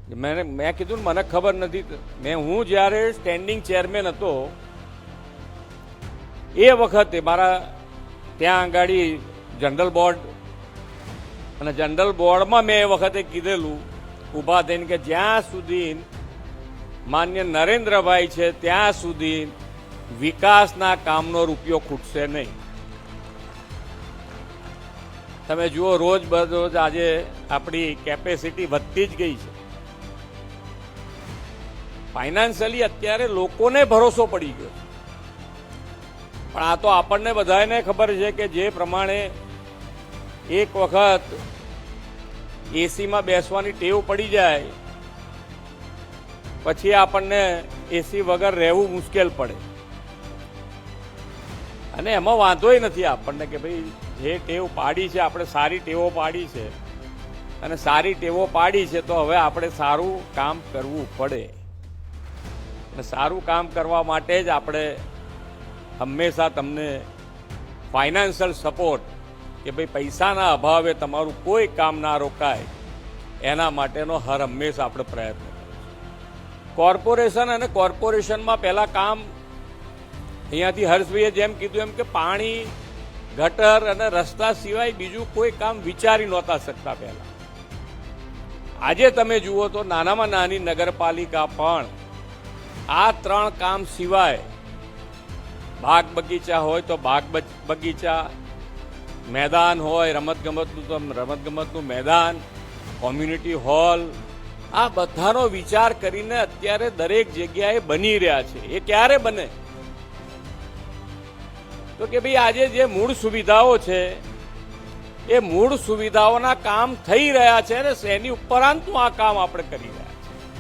મેં કીધું ને મને ખબર નથી. હું જ્યારે સ્ટેન્ડિંગ ચેરમેન હતો એ વખતે મારા ત્યાં આગાડી જનરલ બોર્ડ અને જનરલ બોર્ડમાં મેં એ વખતે કીધેલું ઊભા થઈને કે જ્યાં સુધી માન્ય નરેન્દ્રભાઈ છે ત્યાં સુધી વિકાસના કામનો રૂપિયો ખૂટશે નહીં. તમે જુઓ રોજ બરોજ આજે આપણી કેપેસિટી વધતી જ ગઈ છે. ફાઇનાન્શિયલી અત્યારે લોકોને ભરોસો પડી ગયો. પણ આ તો આપણને બધાને ખબર છે કે જે પ્રમાણે એક વખત એસીમાં બેસવાની ટેવ પડી જાય પછી આપણને એસી વગર રહેવું મુશ્કેલ પડે. અને એમાં વાંધોય નથી આપણને કે ભાઈ જે ટેવ પાડી છે આપણે સારી ટેવો પાડી છે અને સારી ટેવો પાડી છે તો હવે આપણે સારું કામ કરવું પડે. અને સારું કામ કરવા માટે જ આપણે હંમેશા તમને ફાઇનાન્શિયલ સપોર્ટ કે ભાઈ પૈસાના અભાવે તમારું કોઈ કામ ના રોકાય એના માટેનો હર હંમેશા આપણે પ્રયત્ન કરીશું. કોર્પોરેશન અને કોર્પોરેશનમાં પહેલાં કામ અહીંયાથી હર્ષભાઈએ જેમ કીધું એમ કે પાણી ગટર અને રસ્તા સિવાય બીજું કોઈ કામ વિચારી નહોતા શકતા પહેલા. આજે તમે જુઓ તો નાનામાં નાની નગરપાલિકા પણ આ 3 કામ સિવાય બાગ બગીચા હોય તો બાગ બગીચા, મેદાન હોય રમતગમતનું તો રમતગમતનું મેદાન, કોમ્યુનિટી હોલ, આ બધાનો વિચાર કરીને અત્યારે દરેક જગ્યાએ બની રહ્યા છે. એ ક્યારે બને? તો કે ભાઈ આજે જે મૂળ સુવિધાઓ છે એ મૂળ સુવિધાઓના કામ થઈ રહ્યા છે ને એની ઉપરાંતનું આ કામ આપણે કરી રહ્યા.